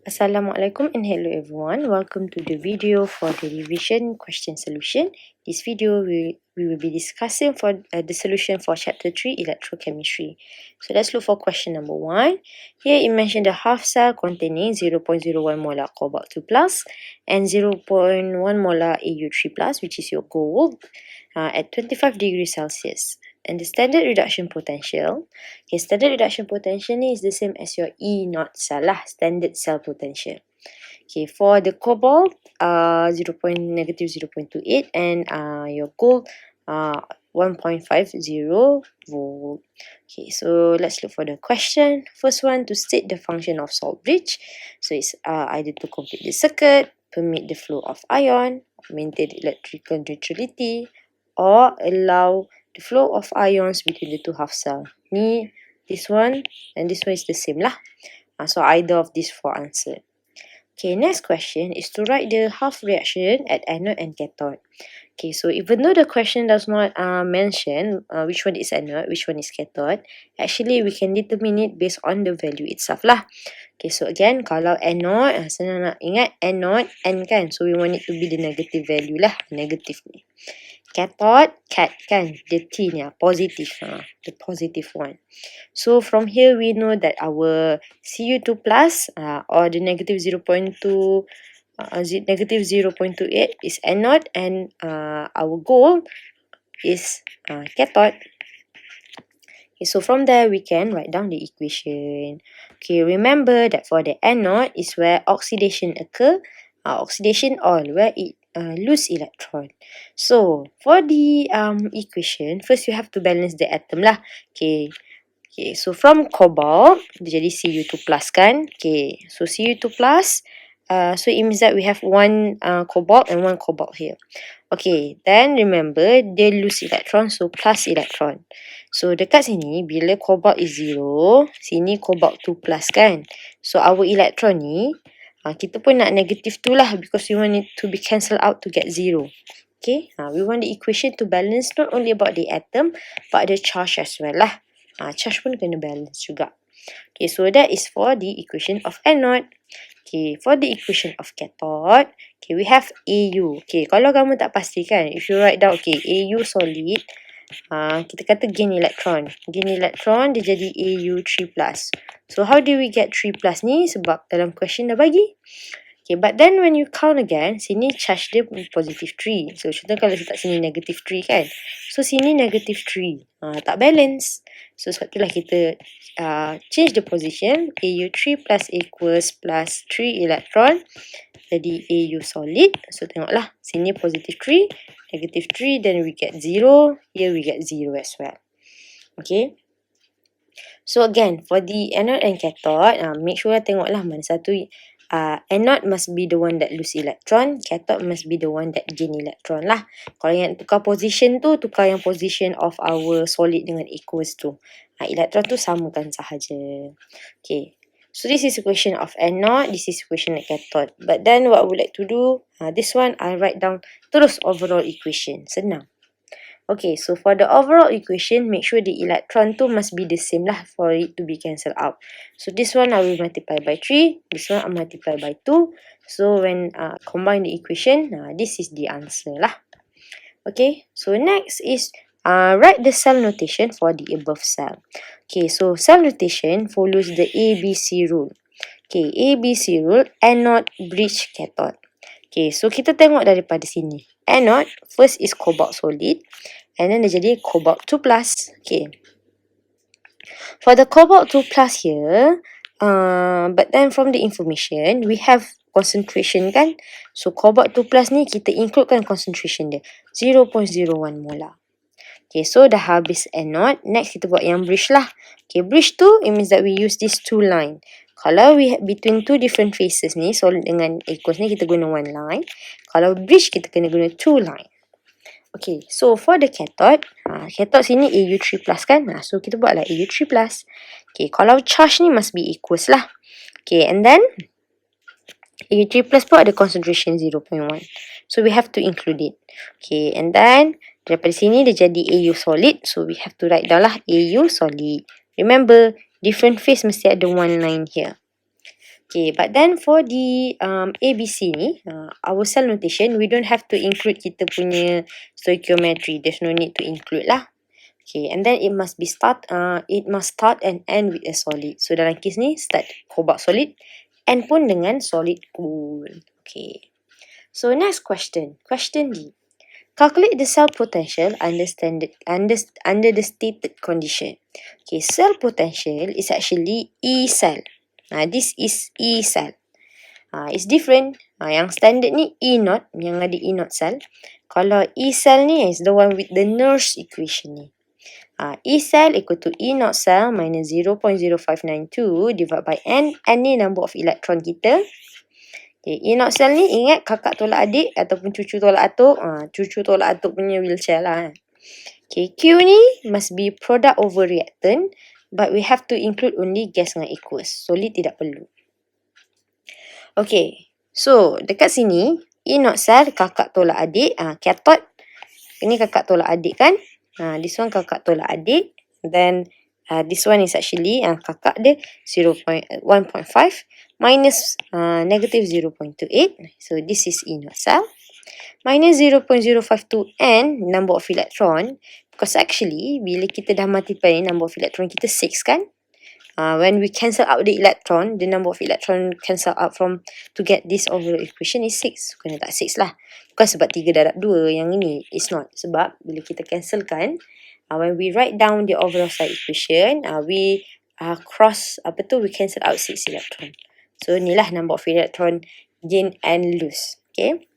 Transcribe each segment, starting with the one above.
Assalamualaikum and hello everyone. Welcome to the video for the revision question solution. This video we will be discussing for the solution for chapter 3 electrochemistry. So let's look for question number 1. Here it mentioned the half cell containing 0.01 molar cobalt 2 plus and 0.1 molar Au3 plus, which is your gold, at 25 degrees Celsius. And the standard reduction potential, standard reduction potential ni is the same as your E naught cell lah, standard cell potential. For the cobalt, -0.28 and your gold, 1.50 volt. So let's look for the question. First one, to state the function of salt bridge. So it's either to complete the circuit, permit the flow of ion, maintain electrical neutrality, or allow the flow of ions between the two half cell. This one and this one is the same lah. So either of these four answered. Next question is to write the half reaction at anode and cathode. So even though the question does not mention which one is anode, which one is cathode, actually we can determine it based on the value itself lah. So again, kalau anode, senang nak ingat anode, N kan. So we want it to be the negative value lah, negative ni. Cathode, cat kan, the T ni, positive, the positive one. So from here we know that our Cu2 plus or the negative 0.28 is anode and our gold is cathode. So from there we can write down the equation. Remember that for the anode is where oxidation occur, oxidation all where it lose electron. So for the equation, first you have to balance the atom lah. So from cobalt dia jadi Cu2 plus kan. So Cu2 plus, so it means that we have one cobalt and one cobalt here. Then remember dia lose electron, so plus electron. So dekat sini bila cobalt is 0, sini cobalt 2 plus kan. So our electron ni kita pun nak negative 2 lah, because we want it to be cancelled out to get 0. We want the equation to balance not only about the atom but the charge as well lah. Charge pun kena balance juga. So that is for the equation of anode. For the equation of cathode, we have Au. Kalau kamu tak pastikan, if you write down Au solid, kita kata gain electron. Gain electron dia jadi Au3 plus. So how do we get 3 plus ni? Sebab dalam question dah bagi. But then when you count again, sini charge dia positive 3. So contoh kalau letak sini negative 3 kan. So sini negative 3. Tak balance. So sebab itulah kita change the position. Au3 plus equals plus 3 electron. Jadi Au solid. So tengoklah. Sini positive 3, negative 3. Then we get 0. Here we get 0 as well. So again, for the anode and cathode, make sure tengoklah mana satu. Anode must be the one that lose electron. Cathode must be the one that gain electron lah. Kalau yang tukar position tu, tukar yang position of our solid dengan aqueous tu. Electron tu samakan sahaja. So this is equation of anode, this is equation of cathode. But then what I would like to do, this one I write down terus overall equation. Senang. So for the overall equation, make sure the electron tu must be the same lah for it to be cancelled out. So this one I will multiply by 3, this one I multiply by 2. So when combine the equation, this is the answer lah. So next is write the cell notation for the above cell. So cell notation follows the ABC rule. ABC rule, anode, bridge, cathode. So kita tengok daripada sini. Anode, first is cobalt solid. And then dia jadi cobalt 2 plus. For the cobalt 2 plus here, but then from the information, we have concentration kan. So cobalt 2 plus ni kita includekan concentration dia. 0.01 molar. So dah habis anode. Next kita buat yang bridge lah. Bridge tu, it means that we use these two line. Kalau we have between two different phases ni, solid dengan aqueous ni, kita guna one line. Kalau bridge, kita kena guna two line. So for the cathode, cathode sini Au3 plus kan. So kita buatlah Au3 plus. Kalau charge ni must be aqueous lah. And then Au3 plus pun ada concentration 0.1. So we have to include it. And then daripada sini dia jadi Au solid. So we have to write down lah Au solid. Remember, different phase mesti ada one line here. Okay, but then for the ABC ni, our cell notation, we don't have to include kita punya stoichiometry. There's no need to include lah. Okay, and then it must start and end with a solid. So dalam kes ni, start cobalt solid, end pun dengan solid cool. Okay. So next question. Question D. Calculate the cell potential under the stated condition. Okay, cell potential is actually E cell. This is E cell. It's different. Yang standard ni E0, yang ada E0 cell. Kalau E cell ni is the one with the Nernst equation ni. E cell equal to E0 cell minus 0.0592 divided by N. N ni number of electron kita. Okay, E0 cell ni ingat kakak tolak adik ataupun cucu tolak atuk. Cucu tolak atuk punya wheelchair lah. Okay, Q ni must be product over reactant. But we have to include only gas dengan aqueous. Solid tidak perlu. Okay, so dekat sini E0 cell kakak tolak adik. Cathode. Ini kakak tolak adik kan. This one kakak tolak adik. Then this one is actually kakak dia 1.5 minus negative 0.28. So this is E0 cell. Minus 0.052 N number of electron. Because actually bila kita dah multiply number of electron kita 6 kan. When we cancel out the electron, the number of electron cancel out from to get this overall equation is 6. Kena tak 6 lah. Bukan sebab 3 darab 2 yang ini. It's not. Sebab bila kita cancelkan, when we write down the overall side equation, we we cancel out 6 electron. So inilah number of electron gain and lose. Okay.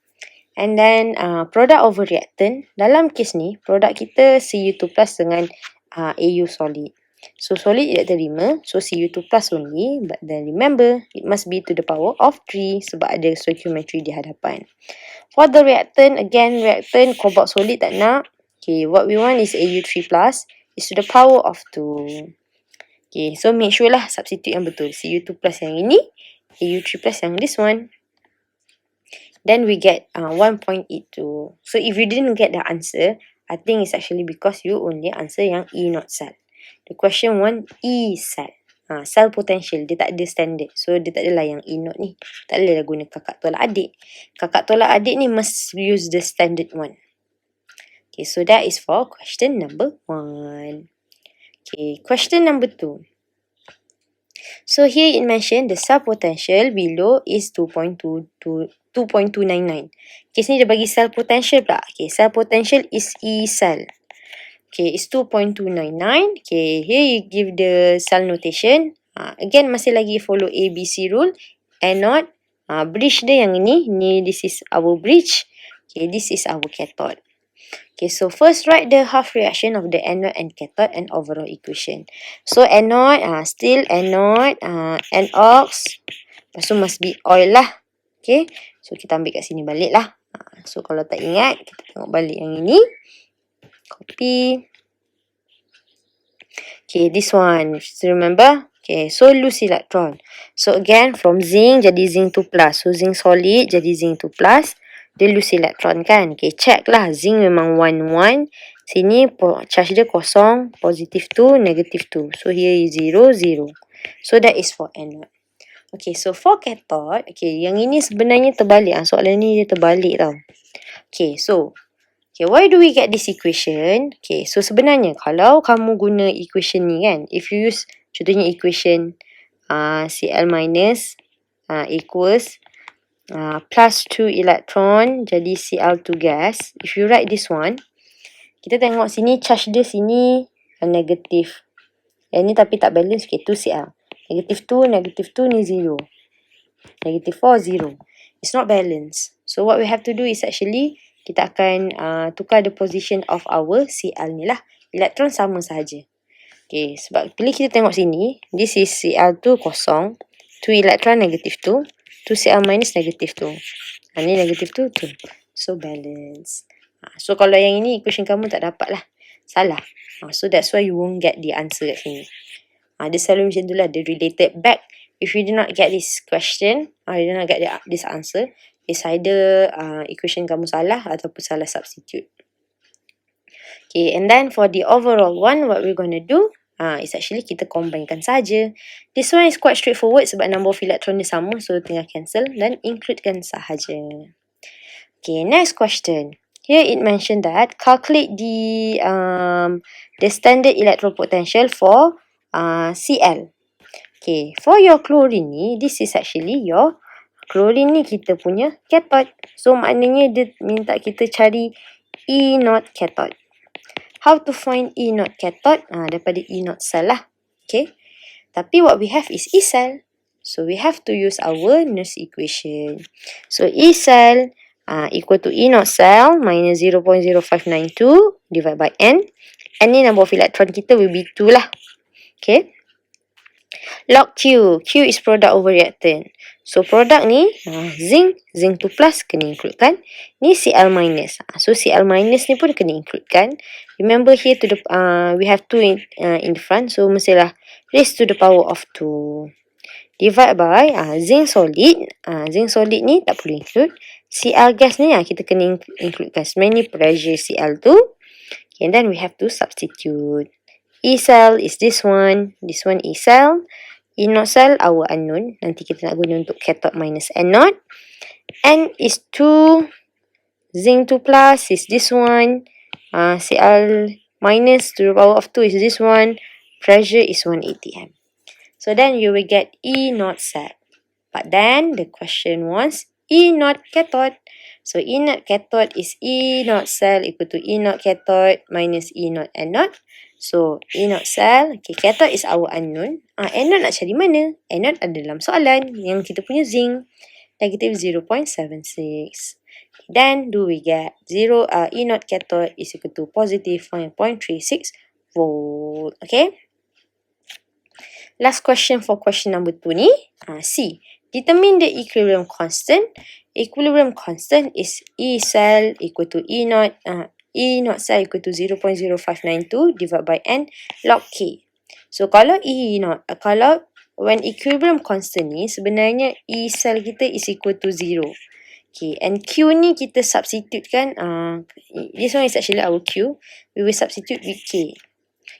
And then product over reactant. Dalam kes ni, produk kita Cu2 plus dengan Au solid. So solid tidak terima. So Cu2 plus only. But then remember, it must be to the power of 3 sebab ada stoichiometry di hadapan. For the reactant, again reactant cobalt solid tak nak. Okay, what we want is Au3 plus is to the power of 2. Okay, so make sure lah substitute yang betul. Cu2 plus yang ini, Au3 plus yang this one. Then we get 1.82. So if you didn't get the answer, I think it's actually because you only answer yang E0 cell. The question one E cell. Cell potential dia tak ada standard. So dia tak adalah yang E0 ni. Tak adalah guna kakak tolak adik. Kakak tolak adik ni must use the standard one. Okay, so that is for question number 1. Okay, question number 2. So here it mentioned the cell potential below is 2.299. Okay, sini dia bagi cell potential pula. Okay, cell potential is E cell. Okay, it's 2.299. Okay, here you give the cell notation. Again, masih lagi follow ABC rule. Anode. Bridge dia yang ini. This is our bridge. Okay, this is our cathode. Okay, so first write the half reaction of the anode and cathode and overall equation. So anode, still anode, NOx. Lepas tu must be oil lah. Okay, so kita ambil kat sini balik lah. So kalau tak ingat, kita tengok balik yang ini. Copy. Okay, this one. Still remember? Okay, so loose electron. So again, from zinc jadi zinc 2 plus. So zinc solid jadi zinc 2 plus. Dia loose electron kan. Okay, check lah. Zinc memang 1, 1. Sini charge dia kosong. Positive 2, negative 2. So here is 0, 0. So that is for anode. Okay, so for cathode. Okay, yang ini sebenarnya terbalik. Soalan ni dia terbalik tau. Okay, so. Okay, why do we get this equation? Okay, so sebenarnya kalau kamu guna equation ni kan. If you use contohnya equation Cl minus equals plus 2 electron jadi Cl2 gas. If you write this one, kita tengok sini charge dia sini negatif. Yang ni tapi tak balance. Okay, 2Cl. Negative 2 ni 0. Negative 4, 0. It's not balanced. So what we have to do is actually kita akan tukar the position of our Cl ni lah. Elektron sama sahaja. Okay, sebab bila kita tengok sini, this is Cl2 kosong. 2 elektron negative 2. 2Cl minus negative 2. Ni negative 2, 2. So balance. So kalau yang ini equation kamu tak dapat lah. Salah. So that's why you won't get the answer kat sini. Dia selalu macam tu lah. Dia related back. If you do not get this question, you do not get this answer, it's either equation kamu salah ataupun salah substitute. Okay, and then for the overall one, what we're going to do, It's actually kita combinekan saja. This one is quite straightforward sebab number of electron dia sama, so tinggal cancel dan includekan sahaja. Okay, next question. Here it mentioned that calculate the standard electron potential for Cl. Okay, for your chlorine ni, this is actually your chlorine ni kita punya cathode. So maknanya dia minta kita cari E0 cathode. How to find E0 cathode? Daripada E0 cell lah. Okay. Tapi what we have is E cell. So we have to use our Nernst equation. So E cell equal to E0 cell minus 0.0592 divided by N. N ni number of electron kita will be 2 lah. Okay. Log Q. Q is product over reactant. So product ni zinc 2 plus kena includekan. Ni Cl minus. So Cl minus ni pun kena includekan. Remember here to the we have 2 in the front. So mestilah raised to the power of 2. Divide by zinc solid. Zinc solid ni tak perlu include. Cl gas ni kita kena includekan. Sebenarnya ni pressure Cl2. Okay, and then we have to substitute. E cell is this one. This one E cell. E0 cell our unknown. Nanti kita nak guna untuk cathode minus anode. N is 2. Zinc 2 plus is this one. Cl minus to the power of 2 is this one. Pressure is 1 atm. So then you will get E0 cell. But then the question was E0 cathode. So E0 cathode is E0 cell equal to E0 cathode minus E0 anode. So E0 cell, okay, cathode is our unknown. Anode nak cari mana? Anode ada dalam soalan yang kita punya zinc. Negative 0.76. Then do we get E0 cathode is equal to positive 5.36 volt. Okay. Last question for question number 2 ni. C. Determine the equilibrium constant. Equilibrium constant is E cell equal to E0. E0 cell equal to 0.0592 divided by N log K. So kalau kalau when equilibrium constant ni sebenarnya E cell kita is equal to 0. Okay, and Q ni kita substitute kan. This one is actually our Q. We will substitute with K.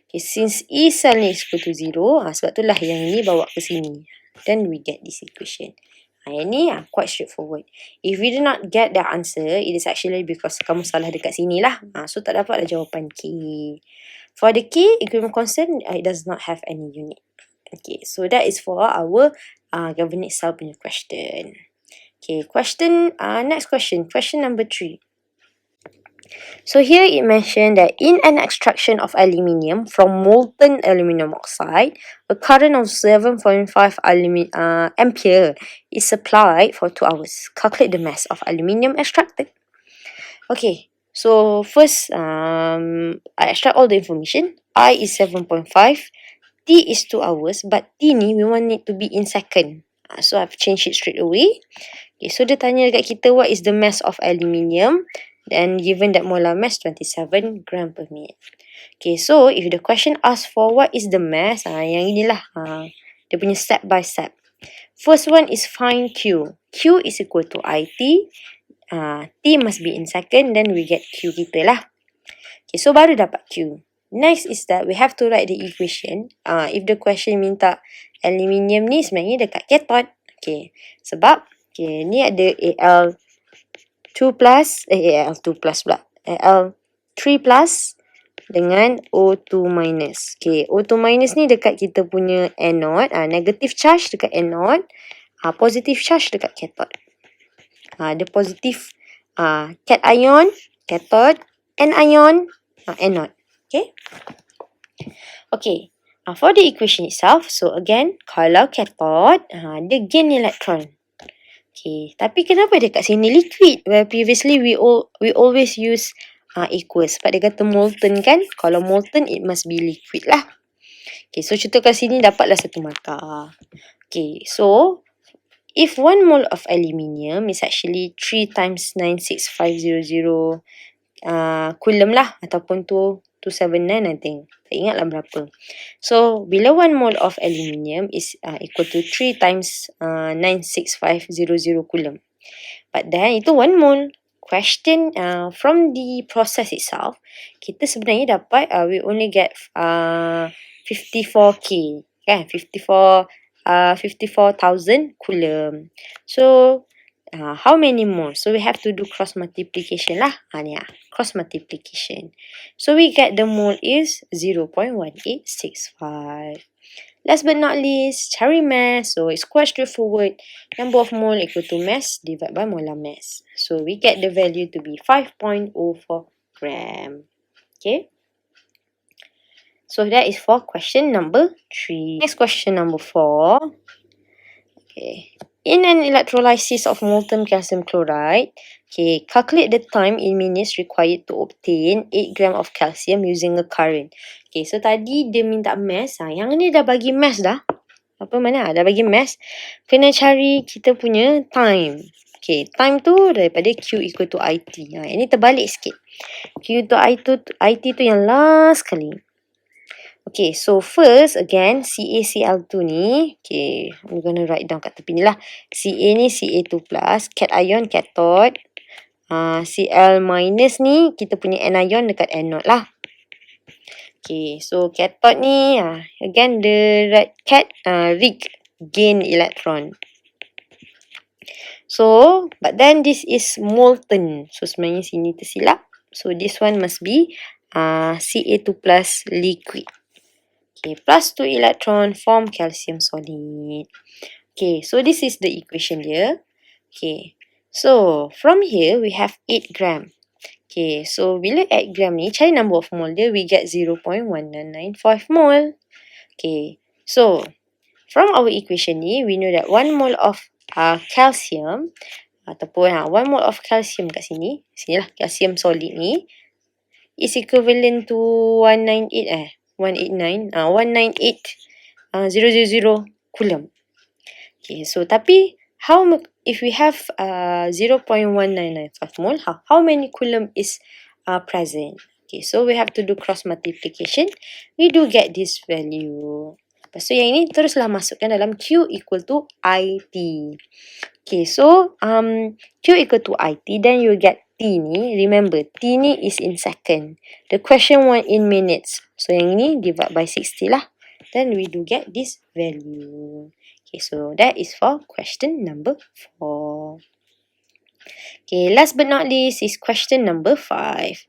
Okay, since E cell ni is equal to 0, sebab itulah yang ni bawa ke sini. Then we get this equation. Yang ni quite straightforward. If we do not get the answer, it is actually because kamu salah dekat sini lah. So tak dapat jawapan K. For the K, equilibrium constant, it does not have any unit. Okay, so that is for our galvanic cell punya question. Okay, next question number 3. So here it mentioned that in an extraction of aluminium from molten aluminium oxide, a current of 7.5 ampere is supplied for 2 hours. Calculate the mass of aluminium extracted. Okay, so first I extract all the information. I is 7.5, T is 2 hours, but T ni we want it to be in second. So I've changed it straight away. Okay, so dia tanya dekat kita what is the mass of aluminium. And given that molar mass 27 gram per minute. Okay, so if the question asks for what is the mass, yang inilah dia punya step by step. First one is find Q. Q is equal to IT. T must be in second, then we get Q kita lah. Okay, so baru dapat Q. Next is that we have to write the equation. If the question minta aluminium ni sebenarnya dekat cathode. Okay, sebab ni ada Al2 plus pula. Al3 plus dengan O2 minus. Okay, O2 minus ni dekat kita punya anode. Negative charge dekat anode. Positive charge dekat cathode. Ada positif cation, cathode, anion, anode. Okay. Okay. For the equation itself, so again, kalau cathode, dia gain electron. Okay, tapi kenapa dekat sini liquid? Where previously we always use aqueous. Sebab dia kata molten kan? Kalau molten, it must be liquid lah. Okay, so contoh kat sini dapatlah 1 markah. Okay, so if 1 mole of aluminium is actually 3 times 96500 coulomb lah. Ataupun 279 I think. Tak ingatlah berapa. So, bila 1 mole of aluminium is equal to 3 times 96500 coulomb. But then, itu 1 mole. Question, from the process itself, kita sebenarnya dapat, we only get 54K kan, 54,000 coulomb. So how many more? So we have to do cross multiplication lah. Ni cross multiplication. So we get the mole is 0.1865. Last but not least, cari mass. So it's quite straightforward. Number of mole equal to mass divided by molar mass. So we get the value to be 5.04 gram. Okay. So that is for question number 3. Next question number 4. Okay. In an electrolysis of molten calcium chloride, okay, calculate the time in minutes required to obtain 8 gram of calcium using a current. Okay, so tadi dia minta mass. Yang ni dah bagi mass dah. Dah bagi mass. Kena cari kita punya time. Okay, time tu daripada Q equal to IT. Ini terbalik sikit. Q to IT tu yang last kali. Okay, so first again CaCl2 ni, okay, I'm gonna write down kat tepi ni lah. Ca ni Ca2 plus, cation cathode, Cl minus ni kita punya anion dekat anode lah. Okay, so cathode ni, again the red cat rig gain electron. So, but then this is molten. So sebenarnya sini tersilap. So this one must be Ca2 plus liquid. Okay, plus 2 electron form calcium solid. Okay, so this is the equation here. Okay, so from here we have 8 gram. Okay, so bila 8 gram ni, cari number of mole dia, we get 0.1995 mole. Okay, so from our equation ni, we know that 1 mole of calcium, ataupun 1 mole of calcium kat sini, sinilah calcium solid ni, is equivalent to 198,000 coulomb. Okay, so tapi if we have 0.1995 mole, how many coulomb is present? Okay, so we have to do cross multiplication. We do get this value. Lepas tu yang ini teruslah masukkan dalam Q equal to IT. Okay, so Q equal to IT, then you get T ni. Remember, T ni is in second. The question one in minutes. So yang ini divide by 60 lah. Then we do get this value. Okay, so that is for question number 4. Okay, last but not least is question number 5.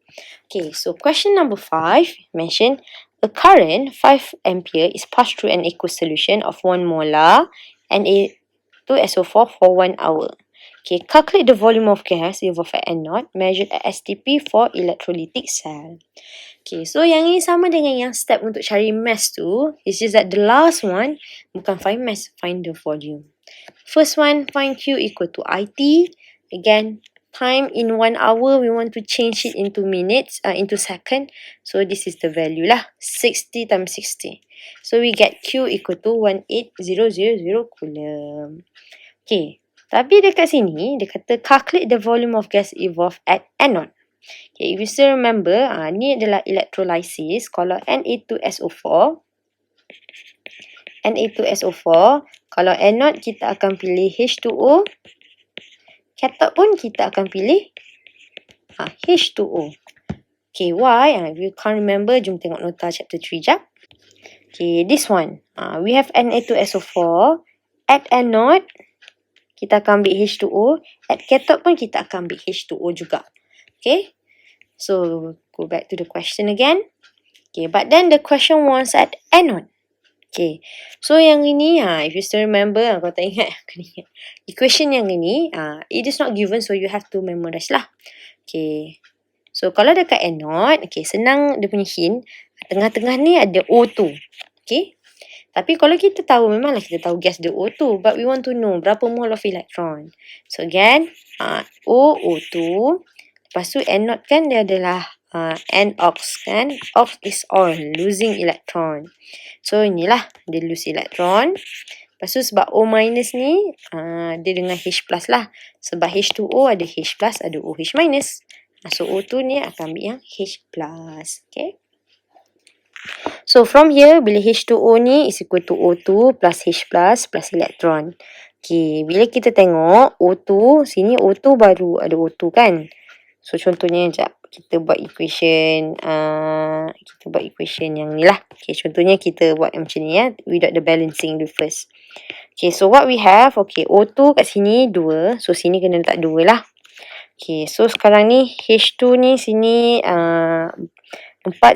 Okay, so question number 5 mentioned a current 5 ampere is passed through an aqueous solution of 1 molar Na2SO4 for 1 hour. Okay, calculate the volume of gas involved at anode measured at STP for electrolytic cell. Okay, so yang ini sama dengan yang step untuk cari mass tu. It's just that the last one bukan find mass, find the volume. First one, find Q equal to IT. Again, time in 1 hour, we want to change it into minutes, into second. So this is the value lah, 60 times 60. So we get Q equal to 18000 coulomb. Okay, tapi dekat sini, dia kata calculate the volume of gas involved at anode. Okay, if you still remember, ni adalah electrolysis. Kalau Na2SO4, kalau anode kita akan pilih H2O, cathode pun kita akan pilih H2O. Okay, why? If you can't remember, jom tengok nota chapter 3 jap. Okay, this one. We have Na2SO4. At anode, kita akan ambil H2O. At cathode pun kita akan ambil H2O juga. Okay, so go back to the question again. Okay, but then the question was at anode. Okay, so yang ini, if you still remember, kalau tak ingat, equation yang ini, it is not given, so you have to memorize lah. Okay, so kalau dekat anode, okay, senang dia punya hint, tengah-tengah ni ada O2. Okay, tapi kalau kita tahu, memanglah kita tahu gas dia O2, but we want to know berapa mole of electron. So again, O2, lepas tu anode kan dia adalah NOx kan, ox is on, losing electron. So inilah dia lose electron. Lepas tu sebab O minus ni, dia dengan H plus lah. Sebab H2O ada H plus, ada OH minus. So O2 ni akan ambil yang H plus. Okay. So from here, bila H2O ni is equal to O2 plus H plus electron. Okay, bila kita tengok O2, sini O2 baru ada O2 kan. So contohnya sekejap. kita buat equation yang ni lah. Okay, contohnya kita buat macam ni ya, without the balancing the first. Okay, so what we have, okay, O2 kat sini 2, so sini kena letak 2 lah. Okay, so sekarang ni H2 ni sini 4,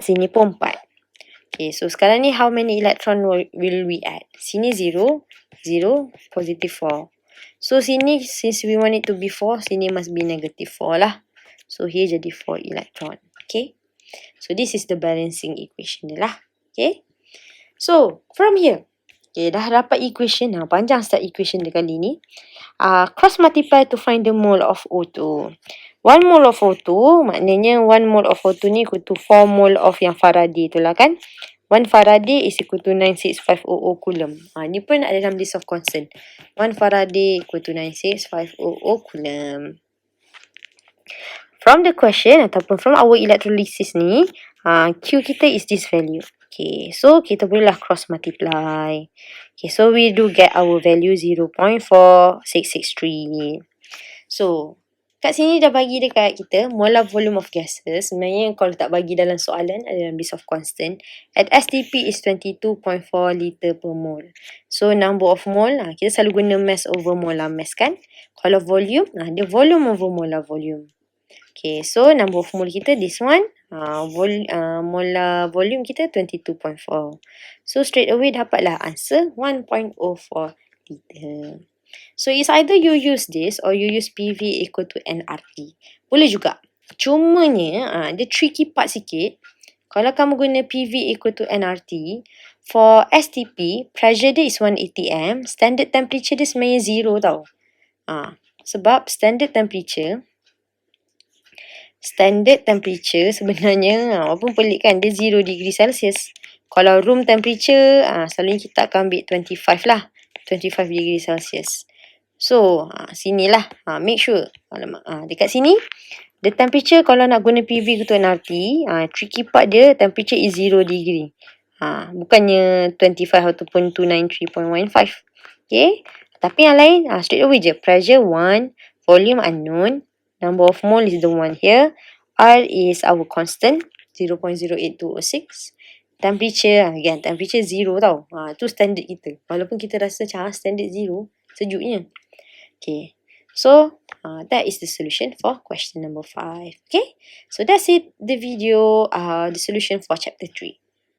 sini pun 4. Okay, so sekarang ni how many electron will we add? Sini 0, 0, positive 4. So sini since we want it to be 4, sini must be negative 4 lah. So here jadi 4 electron. Okay. So this is the balancing equation dia lah. Okay. So from here, okay, dah dapat equation. Panjang start equation dia kali ni. Cross multiply to find the mole of O2. 1 mole of O2 maknanya 1 mole of O2 ni equal to 4 mole of yang Faraday tu lah kan. 1 Faraday is equal to 96500 coulomb. Ni pun ada dalam list of constant. 1 Faraday equal to 96500 coulomb. From the question ataupun from our electrolysis ni, Q kita is this value. Okay, so kita bolehlah cross multiply. Okay, so we do get our value 0.4663. So, kat sini dah bagi dekat kita molar volume of gases. Sebenarnya kalau tak bagi dalam soalan ada dalam list of constant. At STP is 22.4 liter per mole. So, number of mole, kita selalu guna mass over molar mass kan. Kalau volume, dia volume over molar volume. Okay, so number of mole kita this one. Molar volume kita 22.4. So straight away dapatlah answer 1.04 liter. So it's either you use this or you use PV equal to nRT. Boleh juga. Cumanya dia tricky part sikit. Kalau kamu guna PV equal to nRT, for STP, pressure dia is 180 M, standard temperature dia sebenarnya 0 tau. Sebab standard temperature sebenarnya walaupun pelik kan, dia 0 degree Celsius. Kalau room temperature selalunya kita akan ambil 25 lah, 25 degree Celsius. So sinilah make sure dekat sini the temperature kalau nak guna PV ke nRT, tricky part dia temperature is 0 degree. Bukannya 25 ataupun 293.15. Okay, tapi yang lain straight away je. Pressure 1, volume unknown, number of mole is the one here. R is our constant, 0.08206. Temperature, again, temperature 0 tau. Tu standard kita. Walaupun kita rasa macam standard 0, sejuknya. Okay. So, that is the solution for question number 5. Okay. So, that's it. The video, the solution for chapter 3.